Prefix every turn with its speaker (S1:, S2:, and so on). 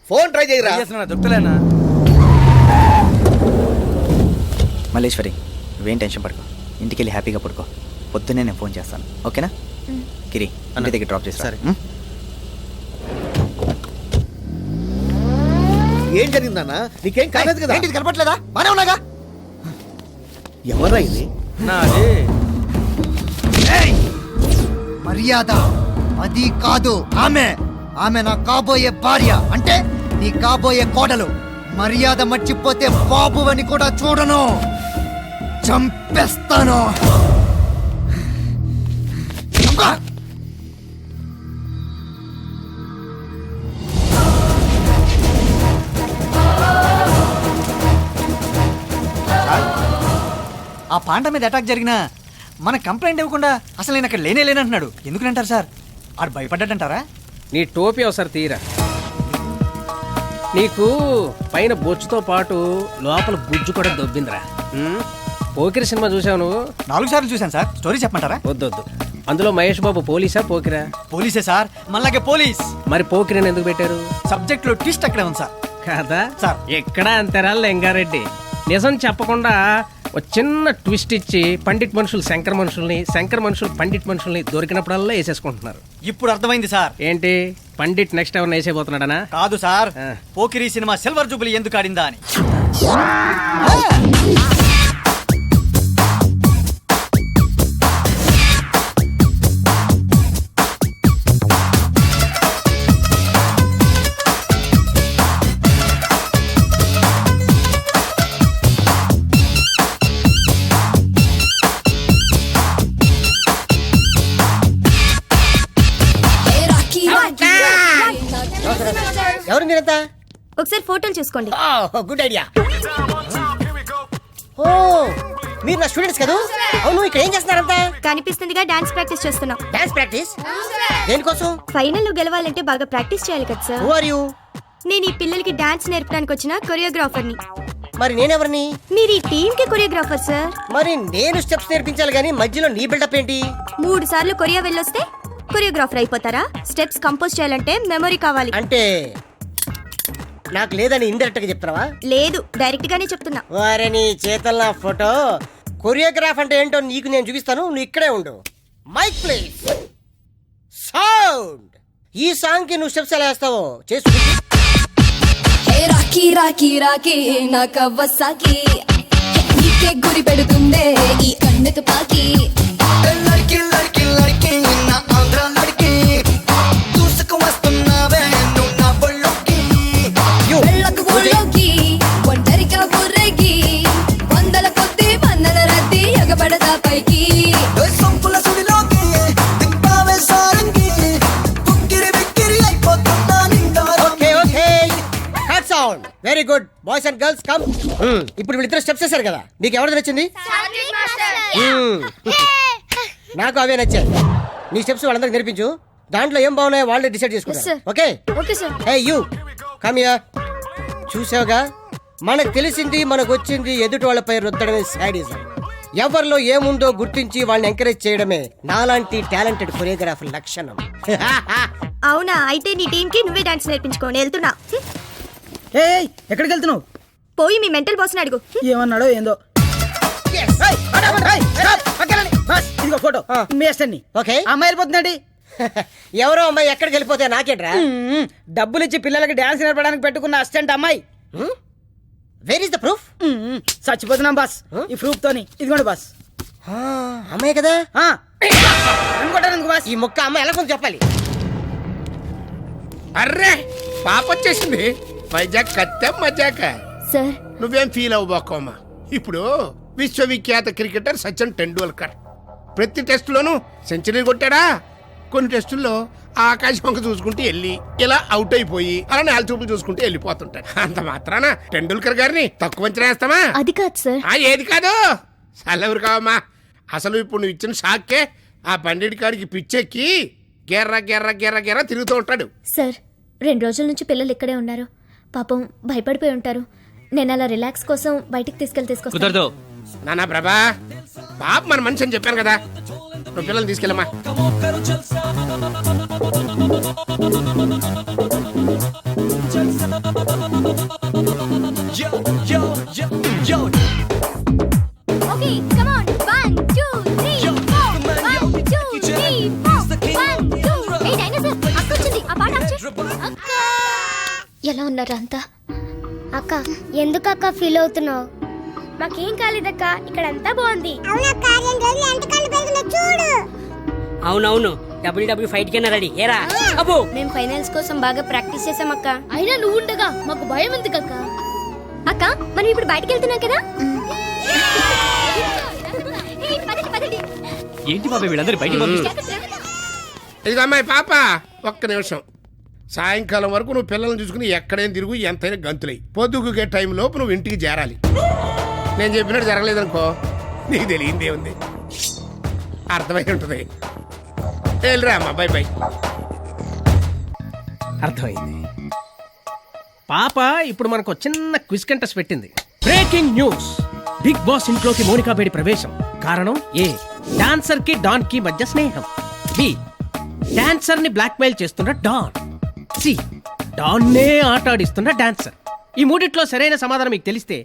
S1: Phone try చేయరా.
S2: దొరుకుతలేనా?
S3: మల్లేశ్వరి, నువ్వేం tension పడుకో, ఇంటికి వెళ్ళి హ్యాపీగా పడుకో. పొద్దున్నే నేను ఫోన్ చేస్తాను, ఓకేనా? గిరి, ఇంటి దగ్గర డ్రాప్ చేస్తా.
S1: సరే. ఏం జరిగిందన్నా? నీకేం కాలేదు కదా?
S4: ఏంటి కనపట్లేదా? బానే ఉన్నాగా.
S1: ఎవరా ఇది?
S2: నాది
S4: మర్యాద అది కాదు, ఆమె నా కాబోయే భార్య, అంటే నీ కాబోయే కోడలు. మర్యాద మర్చిపోతే బాబు అని కూడా చూడను, చంపేస్తాను. ఆ పాండ మీద అటాక్ జరిగినా మన కంప్లైంట్ ఇవ్వకుండా అసలు నేను అక్కడ లేనంటున్నాడు. ఎందుకంటారు సార్? ఆడు భయపడ్డాడంటారా?
S5: నీ టోపీ ఒకసారి తీరా. నీకు పైన బొచ్చుతో పాటు లోపల బుజ్జు కూడా దొబ్బిందిరా. పోకిరి సినిమా చూసావు నువ్వు?
S4: 4 సార్లు చూశాను సార్. స్టోరీ చెప్పమంటారా?
S5: వద్దొద్దు. అందులో మహేష్ బాబు పోలీసా పోకిరా?
S4: పోలీసే sir, మళ్ళాగే police.
S5: మరి పోకిరిని ఎందుకు పెట్టారు?
S4: సబ్జెక్ట్ లో ట్విస్ట్ అక్కడే ఉంది సార్.
S5: కాదా
S4: సార్?
S5: ఎక్కడ అంతేరా లింగారెడ్డి. నిజం చెప్పకుండా ఒక చిన్న ట్విస్ట్ ఇచ్చి పండిట్ మనుషులు శంకర్ మనుషుల్ని, శంకర్ మనుషులు పండిట్ మనుషుల్ని దొరికినప్పుడల్లా వేసేసుకుంటున్నారు.
S4: ఇప్పుడు అర్థమైంది సార్.
S5: ఏంటి పండిట్ నెక్స్ట్ ఎవరిని వేసేపోతున్నాడనా?
S4: కాదు sir, Pokiri cinema silver jubilee ఎందుకు ఆడిందా అని.
S1: ఎవరు మీరంతా?
S6: ఒకసారి ఫోటోలు చూసుకోండి.
S1: Good idea. ఓ, మీరు నా స్టూడెంట్స్ కదా? అవును, ఇక్కడ ఏం చేస్తున్నారంతా?
S6: కనిపిస్తుందిగా, డాన్స్ ప్రాక్టీస్ చేస్తున్నాం.
S1: డాన్స్ ప్రాక్టీస్ దేనికోసం?
S6: ఫైనల్ లో గెలవాలంటే బాగా ప్రాక్టీస్ చేయాలి కదా సార్.
S1: Who are you?
S6: నేను ఈ పిల్లలకి డాన్స్ నేర్పడానికి వచ్చిన కొరియోగ్రాఫర్ని.
S1: మరి నేనెవరిని?
S6: మీరు ఈ టీమ్ కి కొరియోగ్రాఫర్ సార్.
S1: మరి నేను స్టెప్స్ నేర్పించాలి గానీ మధ్యలో నీ బిల్డప్ ఏంటి?
S6: 3 సార్లు కొరియా వెళ్ళొస్తే కొరియోగ్రాఫర్ అయిపోతారా? స్టెప్స్ కంపోజ్ చేయాలంటే మెమరీ కావాలి.
S1: అంటే నాకు లేదని ఇండైరెక్ట్ గా చెప్తావా?
S6: లేదు, డైరెక్ట్ గానే చెప్తున్నా.
S1: వారే నీ చేతల నా ఫోటో. కొరియోగ్రాఫ్ అంటే ఏంటో నీకు నేను చూపిస్తాను, నువ్వు ఇక్కడే ఉండు. Mike please, sound. ఈ సాంగ్ కి నువ్వు స్టెప్స్ ఎలా వేస్తావో చేసు.
S7: రాకీ రాకీ రాకీ నా కవ్వసాకి నీకే గురి పెడుతుందే ఈ కన్ను తుపాకి. లడ్కి లడ్కి లడ్కి నా ఆంధ్ర లడ్కి దూసుకు వస్తున్నావే నువ్వు నా బళ్ళోకి. వెళ్ళకు ఊళ్ళోకి ఒంటరిగా బుర్రెగి వందల కొద్ది వందల రద్దీ ఎగబడదా పైకి. సొంపుల సుడిలోకి దింపావే సారంగి కుక్కిరి బిక్కిరి అయిపోతుందా నిండా.
S1: Okay okay, cut sound. Very good boys and girls come. ఇప్పుడు వీళ్ళిద్దరు స్టెప్స్ వేశారు కదా, నీకు ఎవరిది నచ్చింది? నాకు అవే నచ్చాయి. నీ స్టెప్స్ వాళ్ళందరికి నేర్పించు. దాంట్లో ఏం బాగున్నాయో వాళ్ళే డిసైడ్ చేసుకుంటారు. Okay
S6: okay sir.
S1: Hey you come here. చూసావుగా, మనకు తెలిసింది మనకు వచ్చింది ఎదుటి వాళ్ళపై రుద్దడమే సాడిజం. ఎవరిలో ఏముందో గుర్తించి వాళ్ళని ఎంకరేజ్ చేయడమే నాలాంటి టాలెంటెడ్ కొరియోగ్రాఫర్ లక్షణం.
S6: అవునా, అయితే నీ టీమ్ కి నువ్వే డాన్స్ నేర్పించుకోని వెళ్తున్నా.
S8: ఎక్కడికి వెళ్తున్నావు?
S6: పోయి మీ మెంటల్ బాస్ అడుగు.
S8: ఏమన్నాడో ఏందో. ఇదిగో ఫోటో మీ అస్టన్ని.
S1: ఓకే,
S8: అమ్మాయి వెళ్ళిపోతుందండి.
S1: ఎవరో అమ్మాయి ఎక్కడికి వెళ్ళిపోతే నాకేట్రా?
S8: డబ్బులు ఇచ్చి పిల్లలకి డాన్స్ నేర్పడానికి పెట్టుకున్న అసిస్టెంట్ అమ్మాయి.
S1: Where is the proof?
S8: చచ్చిపోతున్నాం బాస్ ఈ ప్రూఫ్ తోని. ఇదిగోండి బాస్.
S1: అమ్మాయి కదా
S8: అనుకుంటాను బాస్.
S1: ఈ మొక్క అమ్మాయి ఎలా కొంచెం చెప్పాలి.
S9: అర్రే పాప వచ్చేసింది. వైజాగ్ కత్తే మజాక.
S6: సార్,
S9: నువ్వేం ఫీల్ అవ్వబోకమ్మా. ఇప్పుడు విశ్వవిఖ్యాత క్రికెటర్ సచిన్ టెండూల్కర్ ప్రతి టెస్టులోనూ సెంచరీ కొట్టాడా? కొన్ని టెస్టుల్లో ఆకాశం వంక చూసుకుంటూ వెళ్ళి ఇలా అవుట్ అయిపోయి అలా నేల చూపులు చూసుకుంటూ వెళ్ళిపోతుంటాడు. అంత మాత్రాన టెండూల్కర్ గారిని తక్కువ అంచనా వేస్తామా?
S6: అది కాదు సార్.
S9: ఏది కాదు, సెలవురు కావమ్మా. అసలు ఇప్పుడు నువ్వు ఇచ్చిన షాక్కే ఆ పండిట్ గారికి పిచ్చెక్కి గెర్ర గెర్ర గెర్ర గెర్ర తిరుగుతూ ఉంటాడు.
S6: సార్, 2 రోజుల నుంచి పిల్లలు ఇక్కడే ఉన్నారు. పాపం భయపడిపోయి ఉంటారు. నేను అలా రిలాక్స్ కోసం బయటికి తీసుకొస్తాను.
S9: నానా ప్రభా, పాప మన మనిషి అని చెప్పాను కదా, నువ్వు పిల్లల్ని తీసుకెళ్ళమ్మా.
S6: ఎలా ఉన్నారు అంతా?
S2: అక్క ఎందుకు అక్క ఫీల్ అవుతున్నావు? మాకేం కాలేదక్క, ఇక్కడ అంతా బాగుంది. చూడు.
S8: అవునవును, డబ్ల్యూ ఫైట్ కింద రెడీ ఏరా అబ్బో.
S2: మేము ఫైనల్స్ కోసం బాగా ప్రాక్టీస్ చేసాం అక్క.
S6: అయినా నువ్వు ఉండగా మాకు భయం ఎందుకు అక్క? అక్క మనం ఇప్పుడు బయటికి వెళ్తున్నాం కదా.
S5: ఏంటి బాబాయ్ వీళ్ళందరూ బయటికి
S9: ఇది అమ్మాయి పాప, ఒక్క నిమిషం. సాయంకాలం వరకు నువ్వు పిల్లల్ని చూసుకుని ఎక్కడైనా తిరుగు, ఎంతైనా గంతులై పొద్దుగుకే టైంలోపు నువ్వు ఇంటికి చేరాలి. నేను చెప్పినట్టు జరగలేదనుకో నీకు తెలియందే ఉంది, అర్థమై ఉంటుంది. వెళ్ళరా అమ్మా, బై బై.
S5: అర్థమైంది. పాప ఇప్పుడు మనకు చిన్న క్విజ్ కంటెస్ట్ పెట్టింది. బ్రేకింగ్ న్యూస్, బిగ్ బాస్ ఇంట్లోకి మోనికా బేడి ప్రవేశం. కారణం ఏ, డాన్సర్ కి డాన్ కి మధ్య స్నేహం. బి, డాన్సర్ ని బ్లాక్ మెయిల్ చేస్తున్న డాన్. సి, డాన్ నే ఆట ఆడిస్తున్న డాన్సర్. ఈ మూడిట్లో సరైన సమాధానం మీకు తెలిస్తే